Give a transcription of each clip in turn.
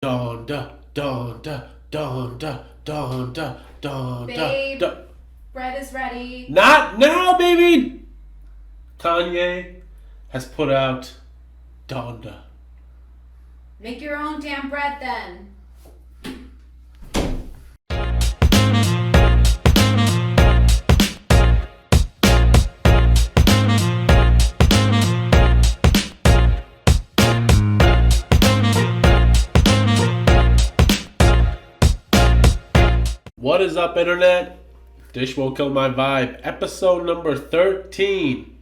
Donda, Donda, Donda, Donda, Donda. Babe, bread is ready. Not now, baby! Kanye has put out Donda. Make your own damn bread then. What is up, Internet? Dish Won't Kill My Vibe, episode number 13.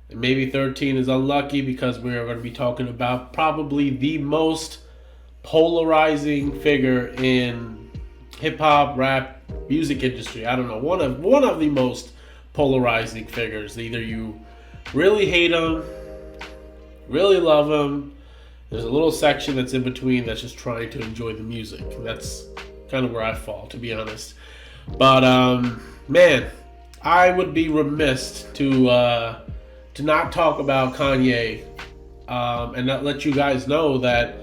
And maybe 13 is unlucky because we are going to be talking about probably the most polarizing figure in hip-hop, rap, music industry. I don't know, one of the most polarizing figures. Either you really hate him, really love him. There's a little section that's in between that's just trying to enjoy the music. That's kind of where I fall, to be honest. But man, I would be remiss to not talk about Kanye and not let you guys know that,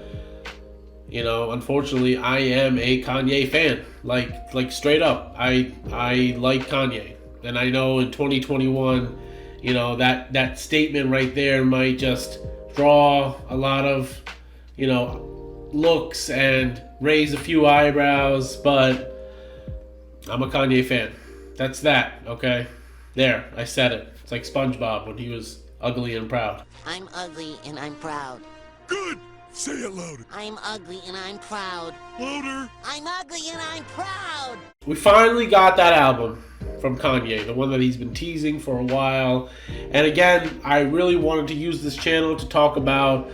you know, unfortunately, I am a Kanye fan. Like straight up, I like Kanye, and I know in 2021, you know, that statement right there might just draw a lot of, you know, looks and raise a few eyebrows, but I'm a Kanye fan. That's that, okay? There, I said it. It's like SpongeBob when he was ugly and proud. I'm ugly and I'm proud. Good! Say it louder. I'm ugly and I'm proud. Louder. I'm ugly and I'm proud. We finally got that album from Kanye, the one that he's been teasing for a while. And again, I really wanted to use this channel to talk about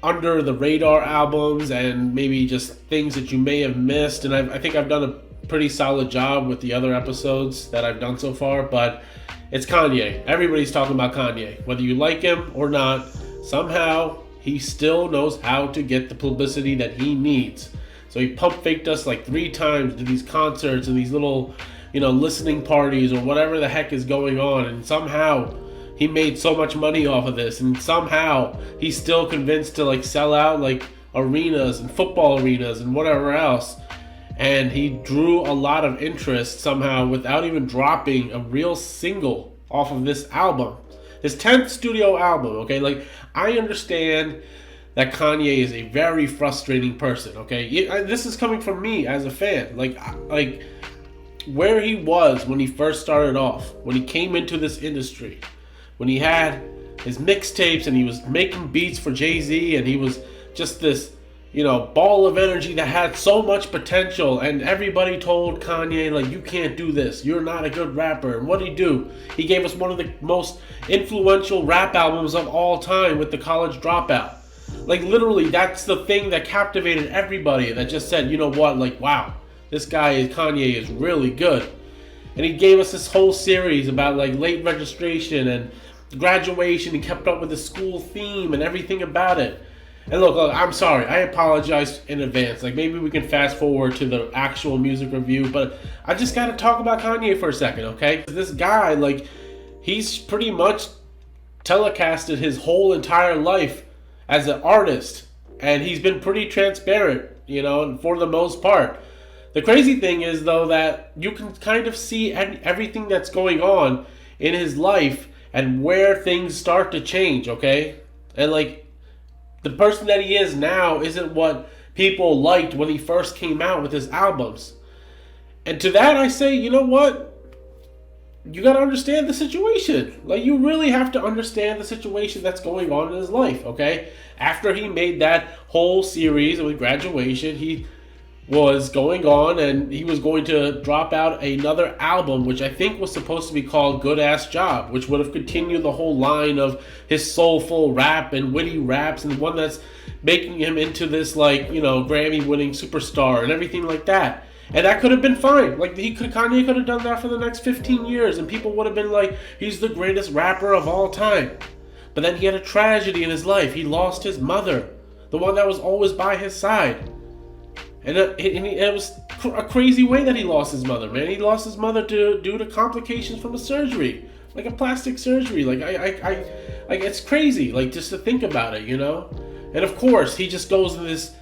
under the radar albums and maybe just things that you may have missed. And I think I've done a pretty solid job with the other episodes that I've done so far, but it's Kanye. Everybody's talking about Kanye. Whether you like him or not, somehow he still knows how to get the publicity that he needs. So he pump faked us like 3 times to these concerts and these little, you know, listening parties or whatever the heck is going on, and somehow he made so much money off of this, and somehow he's still convinced to like sell out like arenas and football arenas and whatever else. And he drew a lot of interest somehow without even dropping a real single off of this album. His 10th studio album, okay? Like, I understand that Kanye is a very frustrating person, okay? This is coming from me as a fan. Like where he was when he first started off, when he came into this industry, when he had his mixtapes and he was making beats for Jay-Z, and he was just this, you know, ball of energy that had so much potential, and everybody told Kanye, like, you can't do this, you're not a good rapper. And what did he do? He gave us one of the most influential rap albums of all time with The College Dropout. Like, literally, that's the thing that captivated everybody, that just said, you know what, like, wow, this guy, Kanye, is really good. And he gave us this whole series about like late registration and graduation, and kept up with the school theme and everything about it. And look, I'm sorry, I apologize in advance. Like, maybe we can fast forward to the actual music review, but I just gotta talk about Kanye for a second, okay? This guy, like, he's pretty much telecasted his whole entire life as an artist, and he's been pretty transparent, you know, for the most part. The crazy thing is, though, that you can kind of see everything that's going on in his life and where things start to change, okay? And, like, the person that he is now isn't what people liked when he first came out with his albums. And to that I say, you know what? You gotta understand the situation. Like, you really have to understand the situation that's going on in his life, okay? After he made that whole series with graduation, he was going on and he was going to drop out another album, which I think was supposed to be called Good Ass Job, which would have continued the whole line of his soulful rap and witty raps, and one that's making him into this, like, you know, Grammy winning superstar and everything like that. And that could have been fine. Like, Kanye could have done that for the next 15 years and people would have been like, he's the greatest rapper of all time. But then he had a tragedy in his life. He lost his mother, the one that was always by his side. And it was a crazy way that he lost his mother, man. He lost his mother due to complications from a surgery, like a plastic surgery. Like, I it's crazy, like, just to think about it, you know? And of course, he just goes in this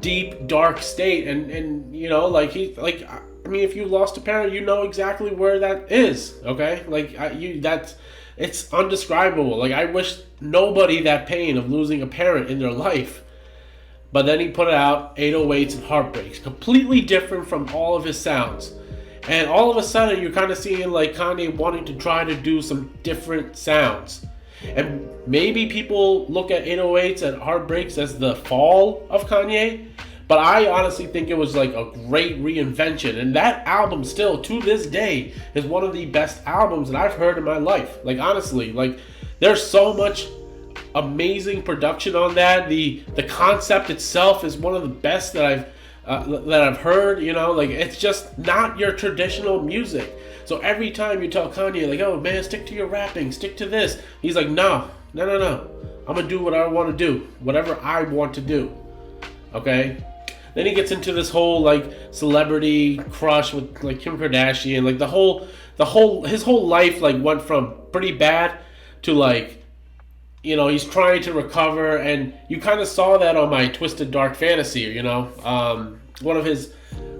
deep, dark state, and you know, like I mean, if you lost a parent, you know exactly where that is. Okay, like it's undescribable. Like, I wish nobody that pain of losing a parent in their life. But then he put out 808s and Heartbreaks, completely different from all of his sounds. And all of a sudden, you're kind of seeing like Kanye wanting to try to do some different sounds. And maybe people look at 808s and Heartbreaks as the fall of Kanye, but I honestly think it was like a great reinvention. And that album still, to this day, is one of the best albums that I've heard in my life. Like, honestly, like, there's so much amazing production on that. The concept itself is one of the best that I've heard. You know, like, it's just not your traditional music. So every time you tell Kanye, like, oh man, stick to your rapping, stick to this, he's like, no, I'm gonna do what I want to do, whatever I want to do. Okay. Then he gets into this whole like celebrity crush with like Kim Kardashian, like his whole life like went from pretty bad to like, you know, he's trying to recover, and you kind of saw that on my Twisted Dark Fantasy, you know, one of his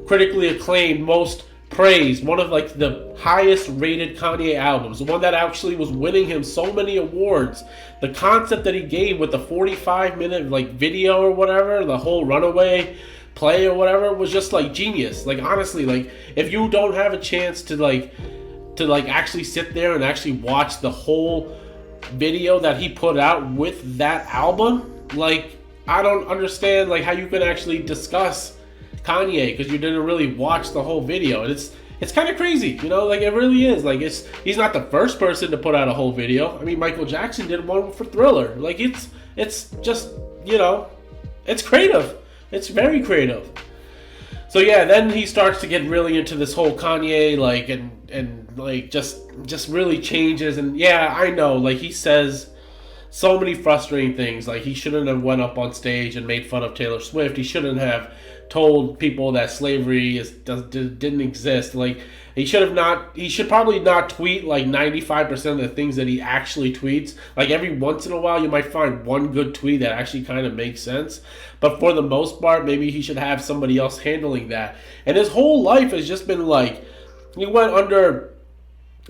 critically acclaimed, most praised, one of like the highest rated Kanye albums, the one that actually was winning him so many awards. The concept that he gave with the 45-minute like video or whatever, the whole Runaway play or whatever, was just like genius. Like, honestly, like, if you don't have a chance to actually sit there and actually watch the whole video that he put out with that album, like, I don't understand like how you can actually discuss Kanye because you didn't really watch the whole video. And it's kind of crazy, you know, like, it really is. Like, he's not the first person to put out a whole video. I mean, Michael Jackson did one for Thriller. Like, it's just, you know, it's creative. It's very creative. So yeah, then he starts to get really into this whole Kanye, like, and like just really changes. And yeah, I know, like, he says so many frustrating things. Like, he shouldn't have went up on stage and made fun of Taylor Swift. He shouldn't have told people that slavery didn't exist. Like, he should probably not tweet like 95% of the things that he actually tweets. Like, every once in a while you might find one good tweet that actually kind of makes sense, but for the most part, maybe he should have somebody else handling that. And his whole life has just been like, he went under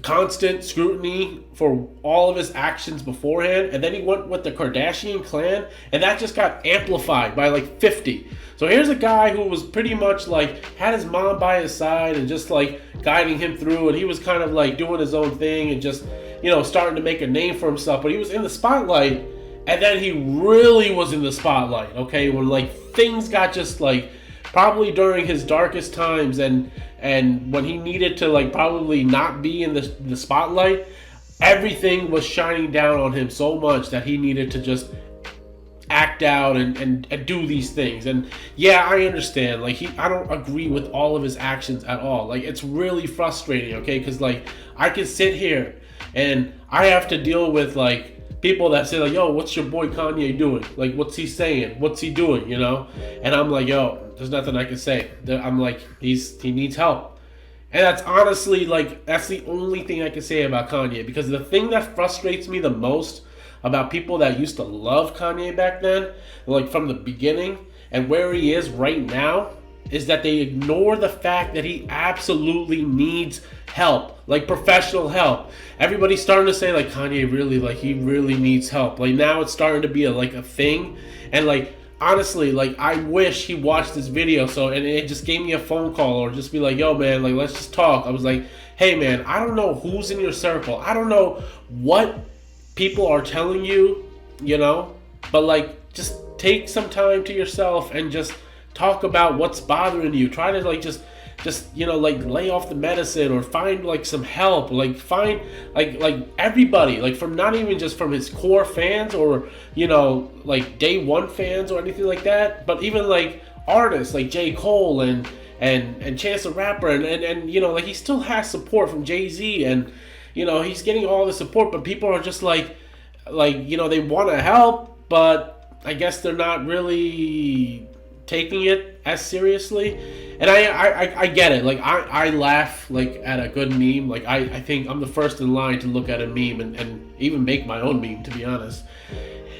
constant scrutiny for all of his actions beforehand, and then he went with the Kardashian clan, and that just got amplified by like 50. So here's a guy who was pretty much like had his mom by his side and just like guiding him through, and he was kind of like doing his own thing and just, you know, starting to make a name for himself, but he was in the spotlight. And then he really was in the spotlight, okay, when like things got just like, probably during his darkest times, and when he needed to like probably not be in the spotlight, everything was shining down on him so much that he needed to just act out and do these things. And yeah, I understand, like, I don't agree with all of his actions at all. Like, it's really frustrating, okay, because like I can sit here and I have to deal with like people that say like, yo, what's your boy Kanye doing? Like, what's he saying? What's he doing? You know? And I'm like, yo, there's nothing I can say. I'm like, he needs help. And that's honestly like, that's the only thing I can say about Kanye, because the thing that frustrates me the most about people that used to love Kanye back then, like from the beginning, and where he is right now, is that they ignore the fact that he absolutely needs help, like professional help. Everybody's starting to say like, Kanye really, like, he really needs help. Like, now it's starting to be a thing. And like, honestly, like, I wish he watched this video, and it just gave me a phone call, or just be like, yo man, like, let's just talk. I was like, hey man, I don't know who's in your circle, I don't know what people are telling you, you know, but like, just take some time to yourself and just talk about what's bothering you. Try to like just you know, like, lay off the medicine, or find like some help, like find like everybody, like, from not even just from his core fans, or, you know, like day one fans or anything like that, but even like artists like J. Cole and Chance the Rapper, and you know, like, he still has support from Jay-Z, and you know, he's getting all the support, but people are just like, you know, they want to help, but I guess they're not really taking it as seriously. And I get it. Like, I laugh like at a good meme. Like, I think I'm the first in line to look at a meme and even make my own meme, to be honest.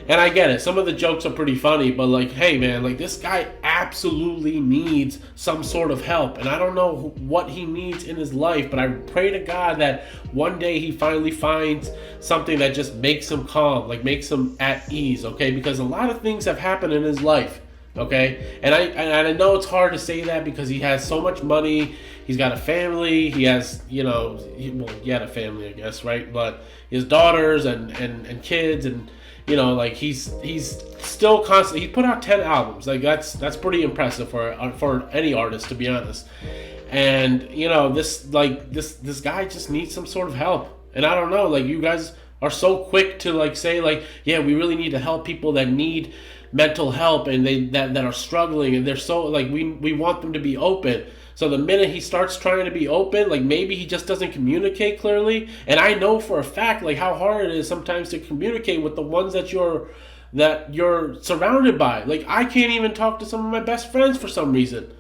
And I get it. Some of the jokes are pretty funny, but like, hey man, like this guy absolutely needs some sort of help. And I don't know what he needs in his life, but I pray to God that one day he finally finds something that just makes him calm, like makes him at ease, okay? Because a lot of things have happened in his life, okay? And I know it's hard to say that because he has so much money, he's got a family, he has, he had a family, I guess, right? But his daughters and kids, and like he's still constantly, he put out 10 albums. Like that's pretty impressive for any artist, to be honest. And this guy just needs some sort of help. And I don't know, like you guys are so quick to like say like, yeah, we really need to help people that need mental help and that are struggling, and they're so like we want them to be open. So the minute he starts trying to be open, like maybe he just doesn't communicate clearly. And I know for a fact like how hard it is sometimes to communicate with the ones that you're surrounded by. Like I can't even talk to some of my best friends for some reason,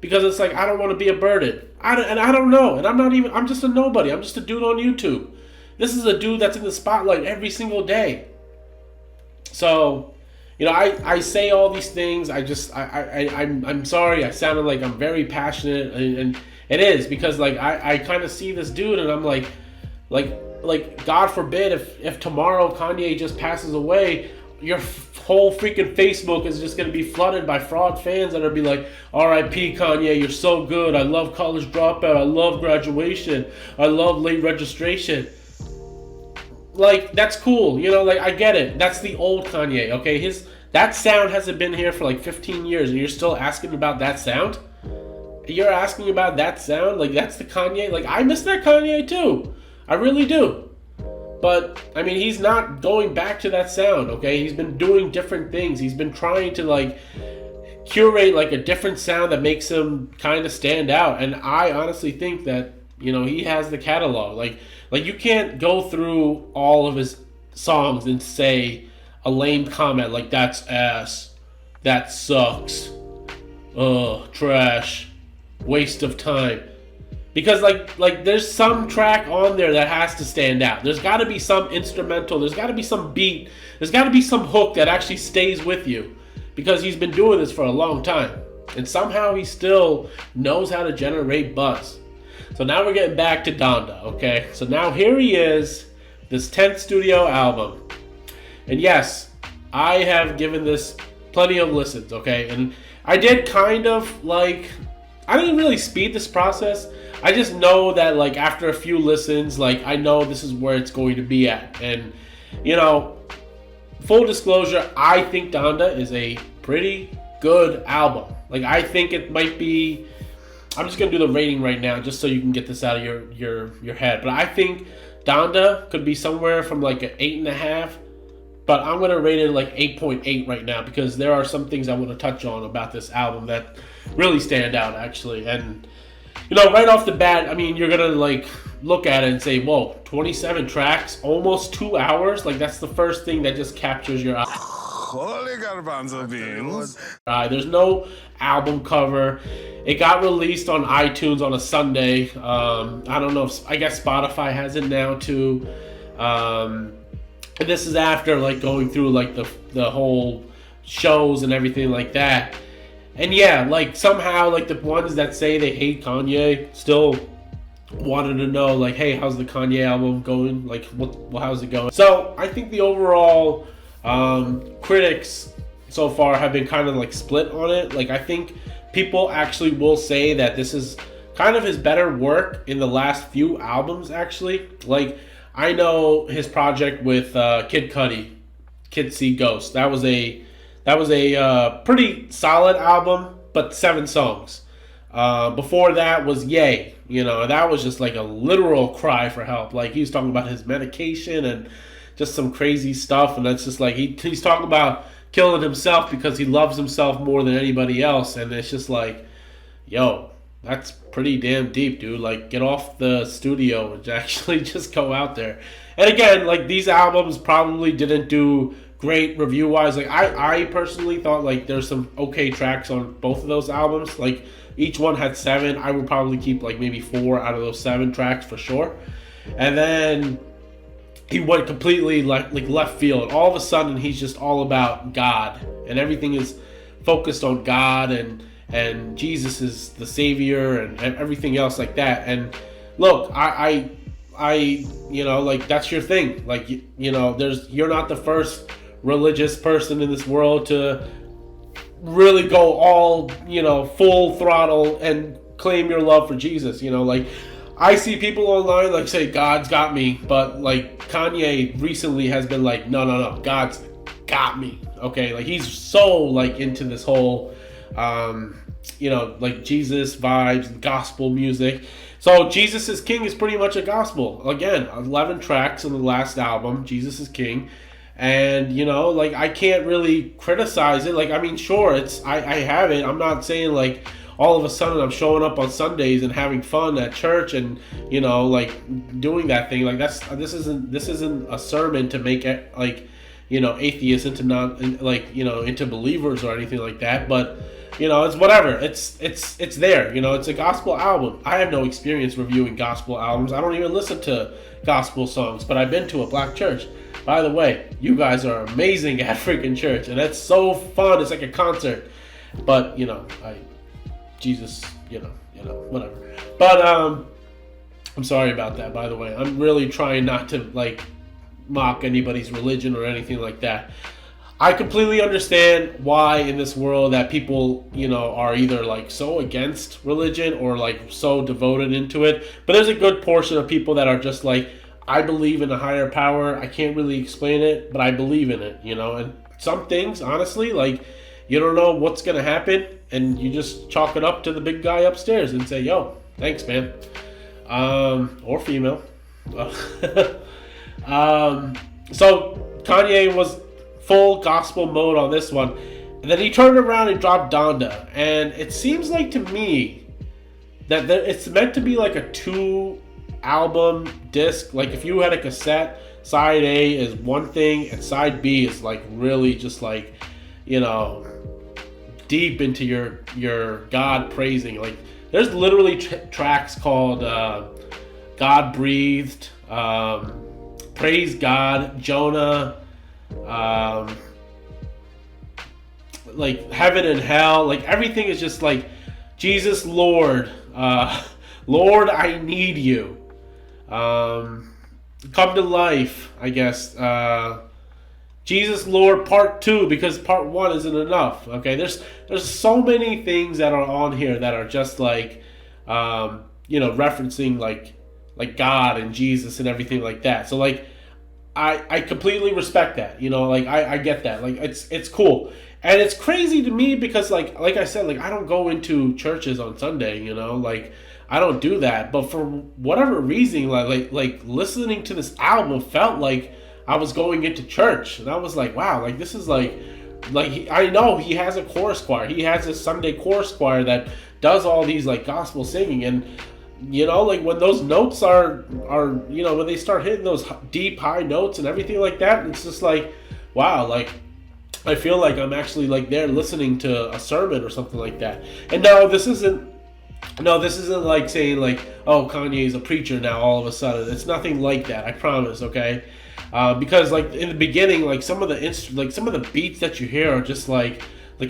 because it's like I don't want to be a burden. I don't know, and I'm just a nobody. I'm just a dude on YouTube. This is a dude that's in the spotlight every single day. So I say all these things. I'm sorry. I sounded like I'm very passionate, and it is because like I kind of see this dude, and I'm like God forbid if tomorrow Kanye just passes away, your whole freaking Facebook is just gonna be flooded by fraud fans that are be like, R.I.P. Kanye, you're so good. I love College Dropout. I love Graduation. I love Late Registration. Like that's cool, like I get it. That's the old Kanye, okay? That sound hasn't been here for like 15 years, and you're still asking about that sound? You're asking about that sound? Like that's the Kanye? Like I miss that Kanye too. I really do. But I mean, he's not going back to that sound, okay? He's been doing different things. He's been trying to like curate like a different sound that makes him kind of stand out. And I honestly think that, he has the catalog. Like you can't go through all of his songs and say a lame comment like that's ass, that sucks, trash, waste of time. Because like there's some track on there that has to stand out. There's got to be some instrumental, there's got to be some beat, there's got to be some hook that actually stays with you, because he's been doing this for a long time, and somehow he still knows how to generate buzz. So now we're getting back to Donda, okay? So now here he is, this 10th studio album. And yes, I have given this plenty of listens, okay? And I did kind of like, I didn't really speed this process. I just know that like after a few listens, like I know this is where it's going to be at. And, full disclosure, I think Donda is a pretty good album. Like I think it might be, I'm just gonna do the rating right now just so you can get this out of your head. But I think Donda could be somewhere from like an 8.5, but I'm gonna rate it like 8.8 right now, because there are some things I want to touch on about this album that really stand out actually. And right off the bat, I mean, you're gonna like look at it and say, whoa, 27 tracks, almost 2 hours. Like that's the first thing that just captures your eye. Holy garbanzo beans. There's no album cover. It got released on iTunes on a Sunday. I don't know I guess Spotify has it now too. And this is after like going through like the whole shows and everything like that. And yeah, like somehow like the ones that say they hate Kanye still wanted to know like, hey, how's the Kanye album going? Like how's it going? So I think the overall critics so far have been kind of like split on it. Like I think people actually will say that this is kind of his better work in the last few albums actually. Like I know his project with Kid Cudi, Kids See Ghosts. That was a pretty solid album, but 7 songs. Before that was Ye. That was just like a literal cry for help. Like he was talking about his medication and just some crazy stuff, and that's just like he's talking about killing himself because he loves himself more than anybody else. And it's just like, yo, that's pretty damn deep, dude. Like, get off the studio and actually just go out there. And again, like, these albums probably didn't do great review wise. Like I personally thought like there's some okay tracks on both of those albums. Like each one had 7. I would probably keep like maybe 4 out of those 7 tracks for sure. And then he went completely like left field. All of a sudden, he's just all about God, and everything is focused on God, and Jesus is the Savior, and everything else like that. And look, I like, that's your thing. Like, you're not the first religious person in this world to really go all, full throttle and claim your love for Jesus. Like, I see people online like say God's got me, but like Kanye recently has been like, no, God's got me. Okay, like he's so like into this whole like Jesus vibes and gospel music. So Jesus is King is pretty much a gospel. Again, 11 tracks on the last album, Jesus is King. And like, I can't really criticize it. Like, I mean, sure, I have it. I'm not saying like all of a sudden I'm showing up on Sundays and having fun at church and like doing that thing. Like, this isn't a sermon to make it like atheists into into believers or anything like that. But it's whatever. It's there. It's a gospel album. I have no experience reviewing gospel albums. I don't even listen to gospel songs, but I've been to a black church. By the way, you guys are amazing at freaking church, and it's so fun. It's like a concert. But Jesus, whatever. But I'm sorry about that, by the way. I'm really trying not to like mock anybody's religion or anything like that. I completely understand why in this world that people, are either like so against religion or like so devoted into it. But there's a good portion of people that are just like, I believe in a higher power. I can't really explain it, but I believe in it, And some things, honestly, like, you don't know what's going to happen, and you just chalk it up to the big guy upstairs and say, yo, thanks, man. Or female. So Kanye was full gospel mode on this one. And then he turned around and dropped Donda. And it seems like to me that it's meant to be like a 2-album disc. Like, if you had a cassette, side A is one thing and side B is like really just like, deep into your God praising. Like, there's literally tracks called God Breathed, Praise God, Jonah, like Heaven and Hell. Like, everything is just like Jesus Lord, Lord I need you, Come to Life, I guess, Jesus Lord Part 2, because Part 1 isn't enough. Okay, there's so many things that are on here that are just like referencing like God and Jesus and everything like that. So like I completely respect that. Like I get that. Like it's cool. And it's crazy to me because like I said, like I don't go into churches on Sunday, like I don't do that. But for whatever reason, like listening to this album felt like I was going into church, and I was like, wow, like this is like I know he has a chorus choir. He has a Sunday chorus choir that does all these like gospel singing, and like when those notes are when they start hitting those deep high notes and everything like that, it's just like, wow, like I feel like I'm actually like there listening to a sermon or something like that. And no, this isn't like saying like, oh, Kanye is a preacher now all of a sudden. It's nothing like that, I promise, okay? Because like in the beginning, like some of the beats that you hear are just like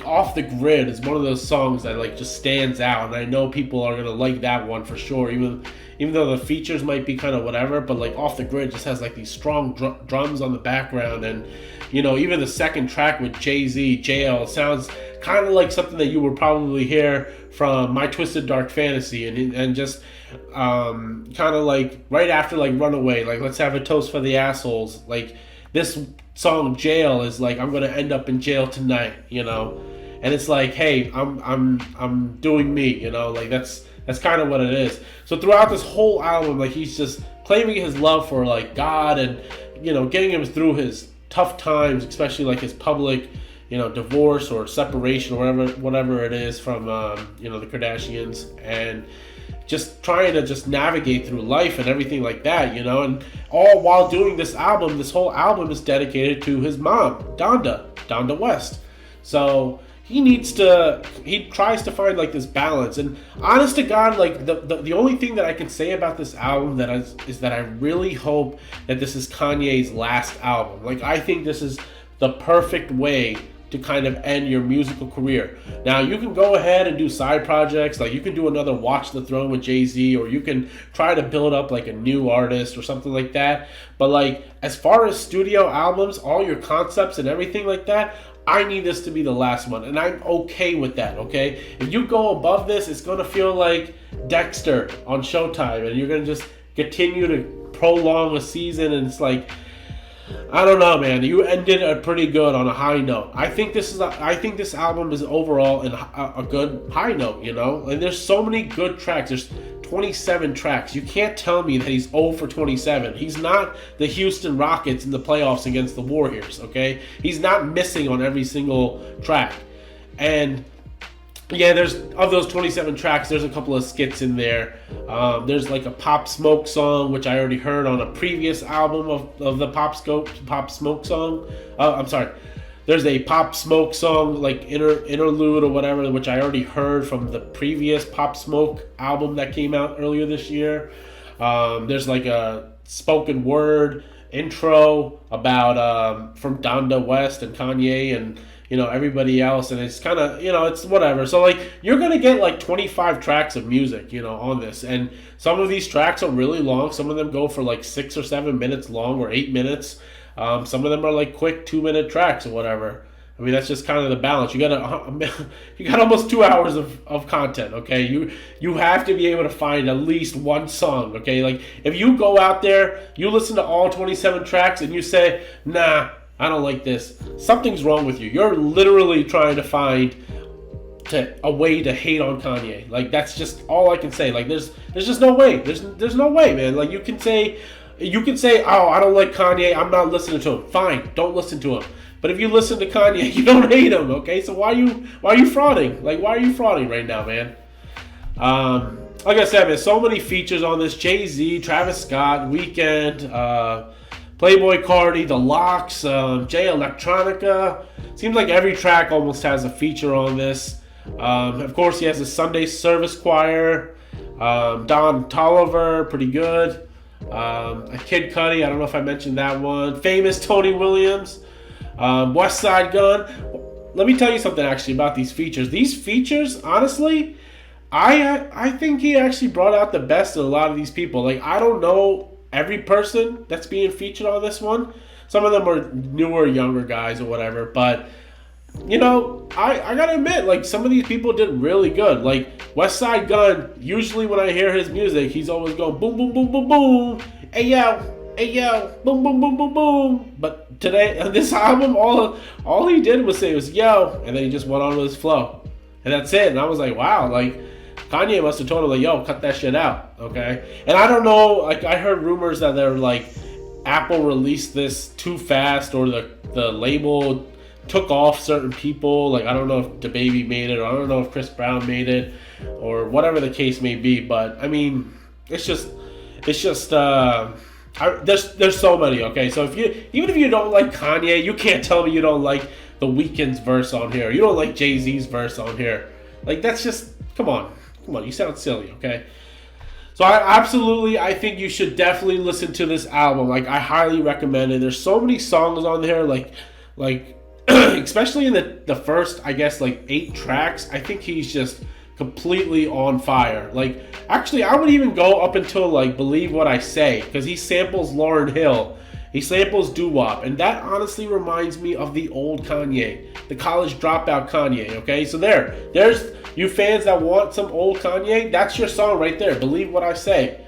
Off the Grid is one of those songs that like just stands out, and I know people are gonna like that one for sure, even though the features might be kind of whatever. But like Off the Grid just has like these strong drums on the background, and even the second track with Jay-Z, JL, sounds kind of like something that you would probably hear from My Twisted Dark Fantasy, and just kind of like right after like Runaway, like Let's Have a Toast for the Assholes. Like this song Jail is like, I'm gonna end up in jail tonight, and it's like, hey, I'm doing me, like that's kind of what it is. So throughout this whole album, like he's just claiming his love for like God, and getting him through his tough times, especially like his public divorce or separation or whatever it is from the Kardashians, and just trying to just navigate through life and everything like that, and all while doing this album. This whole album is dedicated to his mom, Donda West. So, he tries to find like this balance. And honest to God, like the only thing that I can say about this album is that I really hope that this is Kanye's last album. Like, I think this is the perfect way to kind of end your musical career. Now, you can go ahead and do side projects, like you can do another Watch the Throne with Jay-Z, or you can try to build up like a new artist or something like that. But like, as far as studio albums, all your concepts and everything like that, I need this to be the last one, and I'm okay with that, okay? If you go above this, it's gonna feel like Dexter on Showtime, and you're gonna just continue to prolong a season, and it's like, I don't know, man. You ended it pretty good on a high note. I think this album is overall a good high note, you know? And there's so many good tracks. There's 27 tracks. You can't tell me that he's 0 for 27. He's not the Houston Rockets in the playoffs against the Warriors, okay? He's not missing on every single track. And yeah, there's, of those 27 tracks, there's a couple of skits in there. There's like a Pop Smoke song, which I already heard on a previous album of the Pop Smoke song. I'm sorry. There's a Pop Smoke song, like interlude or whatever, which I already heard from the previous Pop Smoke album that came out earlier this year. There's like a spoken word intro about from Donda West and Kanye and, you know, everybody else, and it's kind of, you know, it's whatever. So like, you're gonna get like 25 tracks of music, you know, on this, and some of these tracks are really long. Some of them go for like 6 or 7 minutes long, or 8 minutes. Some of them are like quick 2-minute tracks or whatever. I mean, that's just kind of the balance. You got almost 2 hours of content, okay? You have to be able to find at least one song, okay? Like, if you go out there, you listen to all 27 tracks, and you say, nah, I don't like this, something's wrong with you. You're literally trying to find a way to hate on Kanye. Like, that's just all I can say. Like, there's just no way. There's no way, man. Like, you can say, oh, I don't like Kanye, I'm not listening to him. Fine, don't listen to him. But if you listen to Kanye, you don't hate him, okay? So why are you frauding? Like, why are you frauding right now, man? Like I said, man, so many features on this. Jay-Z, Travis Scott, Weeknd, Playboy Cardi, The Lox, Jay Electronica. Seems like every track almost has a feature on this. Of course, he has a Sunday Service Choir. Don Tolliver, pretty good. A Kid Cudi, I don't know if I mentioned that one. Famous Tony Williams. West Side Gun. Let me tell you something actually about these features. These features, honestly, I think he actually brought out the best in a lot of these people. Like, I don't know every person that's being featured on this one. Some of them are newer, younger guys or whatever, but you know, I gotta admit, like, some of these people did really good. Like, West Side Gun, usually when I hear his music, he's always going boom, boom, boom, boom, boom, hey yo, boom, boom, boom, boom, boom. But today, on this album, all he did was say was yo, and then he just went on with his flow, and that's it. And I was like, wow, like, Kanye must have told him, like, yo, cut that shit out, okay? And I don't know, like, I heard rumors that they're like, Apple released this too fast, or the label took off certain people. Like, I don't know if DaBaby made it, or I don't know if Chris Brown made it, or whatever the case may be. But I mean, it's just there's so many. Okay, so even if you don't like Kanye, you can't tell me you don't like The Weeknd's verse on here. You don't like Jay-Z's verse on here. Like, that's just, come on, you sound silly. Okay. So I think you should definitely listen to this album. Like, I highly recommend it. There's so many songs on there, like especially in the first, I guess, like 8 tracks. I think he's just completely on fire. Like, actually, I would even go up until like Believe What I Say, because he samples Lauryn Hill. He samples doo-wop, and that honestly reminds me of the old Kanye, the college dropout Kanye, okay? So there's you fans that want some old Kanye, that's your song right there, Believe What I Say.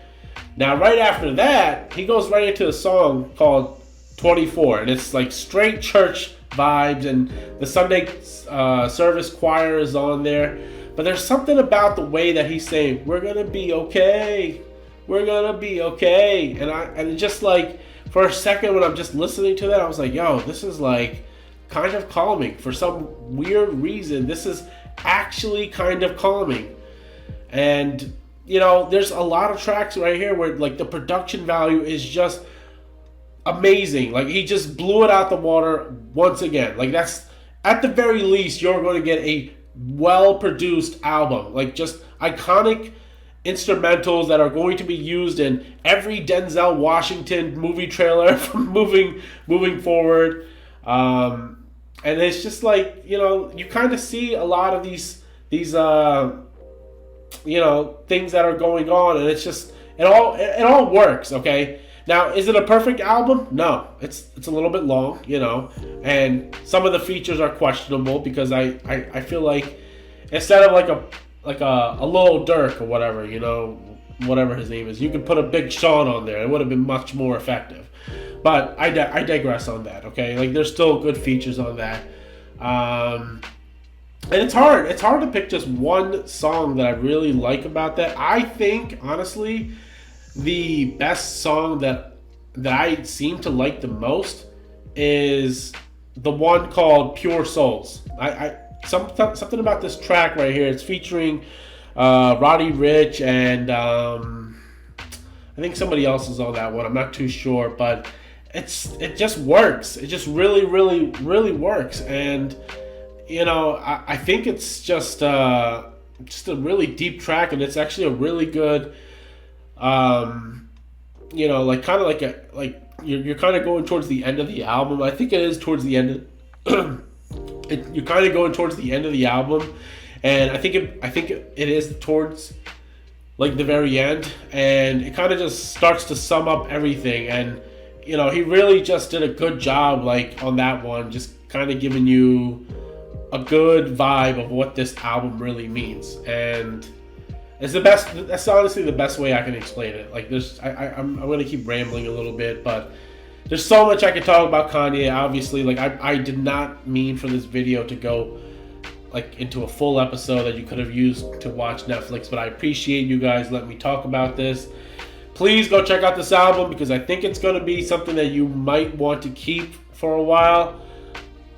Now, right after that, he goes right into a song called 24, and it's like straight church vibes, and the Sunday service choir is on there. But there's something about the way that he's saying, we're gonna be okay, and just like, for a second when I'm just listening to that, I was like, yo, this is like kind of calming. For some weird reason, this is actually kind of calming. And, you know, there's a lot of tracks right here where like the production value is just amazing. Like, he just blew it out the water once again. Like, that's at the very least, you're going to get a well-produced album. Like, just iconic instrumentals that are going to be used in every Denzel Washington movie trailer from moving forward. And it's just like, you kind of see a lot of these things that are going on, and it's just it all works. Okay, now is it a perfect album? No, it's a little bit long, and some of the features are questionable because I feel like instead of like a Lil Durk or whatever, whatever his name is, you could put a Big Sean on there. It would have been much more effective. But I digress on that. Okay, like there's still good features on that. And it's hard to pick just one song that I really like about that. I think, honestly, the best song that I seem to like the most is the one called Pure Souls. Something about this track right here. It's featuring Roddy Ricch and I think somebody else is on that one. I'm not too sure, but it just works. It just really, really, really works. And I think it's just a really deep track, and it's actually a really good, like kind of like you're kind of going towards the end of the album. I think it is towards the end. You're kind of going towards the end of the album, and I think it is towards like the very end, and it kind of just starts to sum up everything. And he really just did a good job, like on that one, just kind of giving you a good vibe of what this album really means. And it's the best. That's honestly the best way I can explain it. Like I'm going to keep rambling a little bit, but there's so much I could talk about Kanye. Obviously, like I did not mean for this video to go like into a full episode that you could have used to watch Netflix, but I appreciate you guys letting me talk about this. Please go check out this album because I think it's going to be something that you might want to keep for a while.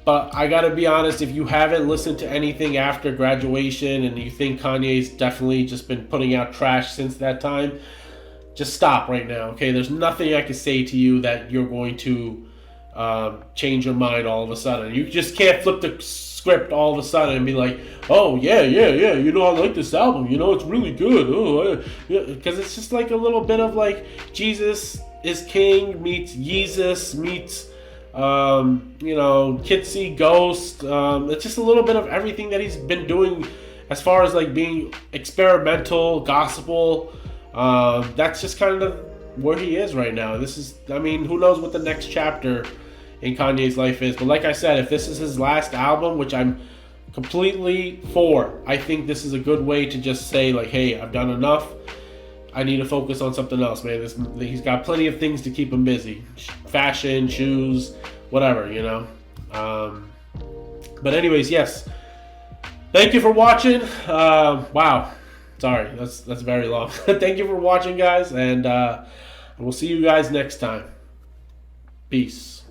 But I gotta be honest, if you haven't listened to anything after graduation and you think Kanye's definitely just been putting out trash since that time, just stop right now, okay? There's nothing I can say to you that you're going to change your mind all of a sudden. You just can't flip the script all of a sudden and be like, oh, yeah, I like this album, it's really good. Because it's just like a little bit of like Jesus is King meets Yeezus meets Kitsy Ghost. It's just a little bit of everything that he's been doing as far as like being experimental, gospel. That's just kind of where he is right now. Who knows what the next chapter in Kanye's life is. But like I said, if this is his last album, which I'm completely for, I think this is a good way to just say like, hey, I've done enough. I need to focus on something else, man. He's got plenty of things to keep him busy. Fashion, shoes, whatever, But anyways, yes. Thank you for watching. Wow. Sorry, that's very long. Thank you for watching, guys, and we'll see you guys next time. Peace.